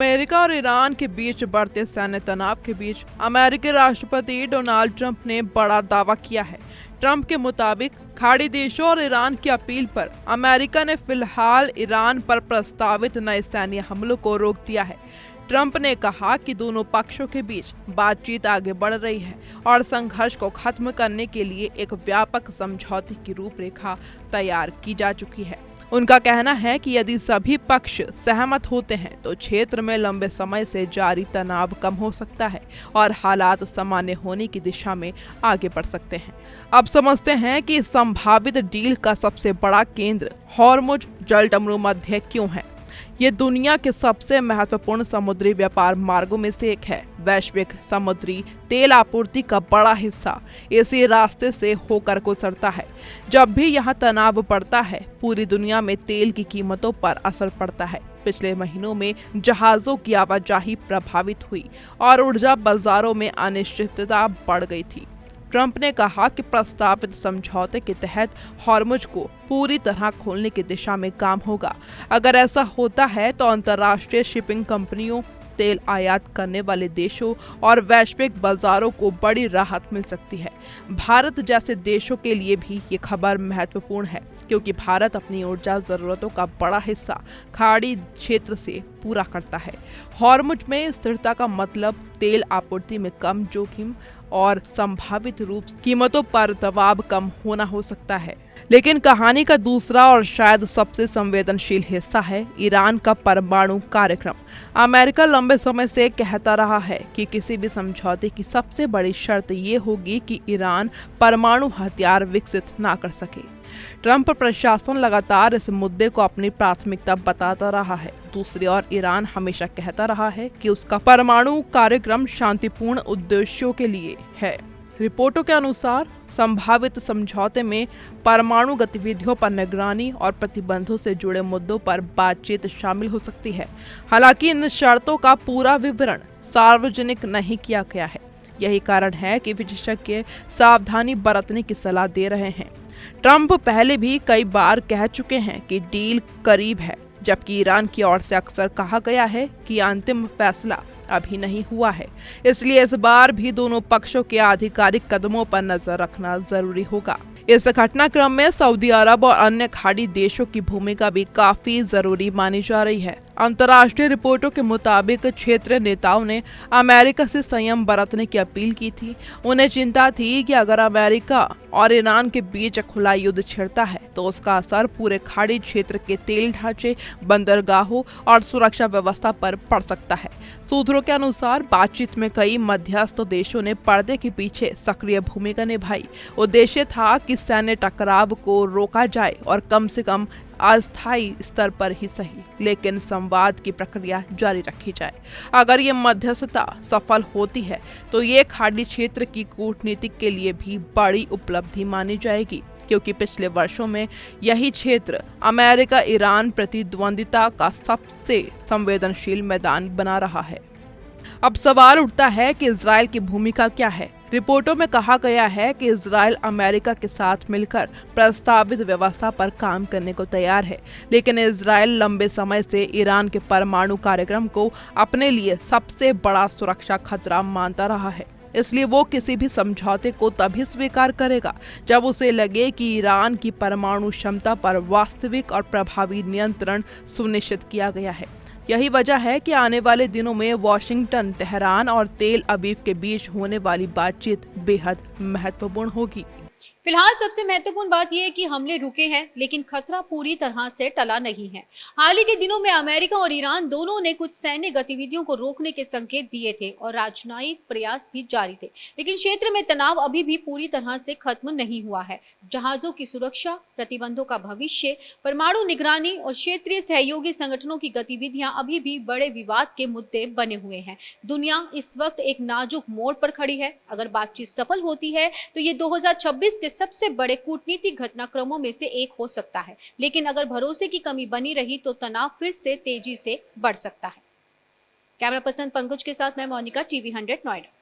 America और Iran के बीच बढ़ते सैन्य तनाव के बीच अमेरिकी राष्ट्रपति डोनाल्ड ट्रंप ने बड़ा दावा किया है। ट्रंप के मुताबिक खाड़ी देशों और ईरान की अपील पर अमेरिका ने फिलहाल ईरान पर प्रस्तावित नए सैन्य हमलों को रोक दिया है। ट्रंप ने कहा कि दोनों पक्षों के बीच बातचीत आगे बढ़ रही है और संघर्ष को खत्म करने के लिए एक व्यापक समझौते की रूपरेखा तैयार की जा चुकी है। उनका कहना है कि यदि सभी पक्ष सहमत होते हैं तो क्षेत्र में लंबे समय से जारी तनाव कम हो सकता है और हालात सामान्य होने की दिशा में आगे बढ़ सकते हैं। अब समझते हैं कि इस संभावित डील का सबसे बड़ा केंद्र हॉर्मुज जलसंधि क्यों है। ये दुनिया के सबसे महत्वपूर्ण समुद्री व्यापार मार्गों में से एक है। वैश्विक समुद्री तेल आपूर्ति का बड़ा हिस्सा इसी रास्ते से होकर गुजरता है। जब भी यहाँ तनाव बढ़ता है, पूरी दुनिया में तेल की कीमतों पर असर पड़ता है। पिछले महीनों में जहाजों की आवाजाही प्रभावित हुई और ऊर्जा बाजारों में अनिश्चितता बढ़ गई थी। ट्रंप ने कहा कि प्रस्तावित समझौते के तहत हॉर्मुज को पूरी तरह खोलने की दिशा में काम होगा। अगर ऐसा होता है तो अंतर्राष्ट्रीय शिपिंग कंपनियों, तेल आयात करने वाले देशों और वैश्विक बाजारों को बड़ी राहत मिल सकती है। भारत जैसे देशों के लिए भी ये खबर महत्वपूर्ण है, क्योंकि भारत अपनी ऊर्जा जरूरतों का बड़ा हिस्सा खाड़ी क्षेत्र से पूरा करता है। हॉर्मुज में स्थिरता का मतलब तेल आपूर्ति में कम जोखिम और संभावित रूप से कीमतों पर दबाव कम होना हो सकता है। लेकिन कहानी का दूसरा और शायद सबसे संवेदनशील हिस्सा है ईरान का परमाणु कार्यक्रम। अमेरिका लंबे समय से कहता रहा है कि किसी भी समझौते की सबसे बड़ी शर्त ये होगी कि ईरान परमाणु हथियार विकसित ना कर सके। ट्रंप प्रशासन लगातार इस मुद्दे को अपनी प्राथमिकता बताता रहा है। दूसरी ओर ईरान हमेशा कहता रहा है कि उसका परमाणु कार्यक्रम शांतिपूर्ण उद्देश्यों के लिए है। रिपोर्टों के अनुसार संभावित समझौते में परमाणु गतिविधियों पर निगरानी और प्रतिबंधों से जुड़े मुद्दों पर बातचीत शामिल हो सकती है। हालांकि इन शर्तों का पूरा विवरण सार्वजनिक नहीं किया गया है। यही कारण है कि विशेषज्ञ सावधानी बरतने की सलाह दे रहे हैं। ट्रंप पहले भी कई बार कह चुके हैं कि डील करीब है, जबकि ईरान की ओर से अक्सर कहा गया है कि अंतिम फैसला अभी नहीं हुआ है। इसलिए इस बार भी दोनों पक्षों के आधिकारिक कदमों पर नजर रखना जरूरी होगा। इस घटनाक्रम में सऊदी अरब और अन्य खाड़ी देशों की भूमिका भी काफी जरूरी मानी जा रही है। अंतर्राष्ट्रीय रिपोर्टों के मुताबिक क्षेत्रीय नेताओं ने अमेरिका से संयम बरतने की अपील की थी। उन्हें चिंता थी कि अगर अमेरिका और ईरान के बीच खुला युद्ध छिड़ता है तो उसका असर पूरे खाड़ी क्षेत्र के तेल ढांचे, बंदरगाहों और सुरक्षा व्यवस्था पर पड़ सकता है। सूत्रों के अनुसार बातचीत में कई मध्यस्थ देशों ने पर्दे के पीछे सक्रिय भूमिका निभाई। उद्देश्य था कि सैन्य टकराव को रोका जाए और कम से कम अस्थायी स्तर पर ही सही, लेकिन संवाद की प्रक्रिया जारी रखी जाए। अगर ये मध्यस्थता सफल होती है तो ये खाड़ी क्षेत्र की कूटनीति के लिए भी बड़ी उपलब्धि मानी जाएगी, क्योंकि पिछले वर्षों में यही क्षेत्र अमेरिका ईरान प्रतिद्वंदिता का सबसे संवेदनशील मैदान बना रहा है। अब सवाल उठता है कि इजराइल की भूमिका क्या है। रिपोर्टों में कहा गया है कि इजराइल अमेरिका के साथ मिलकर प्रस्तावित व्यवस्था पर काम करने को तैयार है, लेकिन इजराइल लंबे समय से ईरान के परमाणु कार्यक्रम को अपने लिए सबसे बड़ा सुरक्षा खतरा मानता रहा है। इसलिए वो किसी भी समझौते को तभी स्वीकार करेगा जब उसे लगे कि ईरान की परमाणु क्षमता पर वास्तविक और प्रभावी नियंत्रण सुनिश्चित किया गया है। यही वजह है कि आने वाले दिनों में वॉशिंगटन, तेहरान और तेल अवीव के बीच होने वाली बातचीत बेहद महत्वपूर्ण होगी। फिलहाल सबसे महत्वपूर्ण बात यह है कि हमले रुके हैं, लेकिन खतरा पूरी तरह से टला नहीं है। हाल ही के दिनों में अमेरिका और ईरान दोनों ने कुछ सैन्य गतिविधियों को रोकने के संकेत दिए थे और राजनयिक प्रयास भी जारी थे, लेकिन क्षेत्र में तनाव अभी भी पूरी तरह से खत्म नहीं हुआ है। जहाजों की सुरक्षा, प्रतिबंधों का भविष्य, परमाणु निगरानी और क्षेत्रीय सहयोगी संगठनों की गतिविधियां अभी भी बड़े विवाद के मुद्दे बने हुए हैं। दुनिया इस वक्त एक नाजुक मोड़ पर खड़ी है। अगर बातचीत सफल होती है तो ये 2026 के सबसे बड़े कूटनीतिक घटनाक्रमों में से एक हो सकता है, लेकिन अगर भरोसे की कमी बनी रही तो तनाव फिर से तेजी से बढ़ सकता है। कैमरा पर्सन पंकज के साथ मैं मोनिका, TV 100 नोएडा।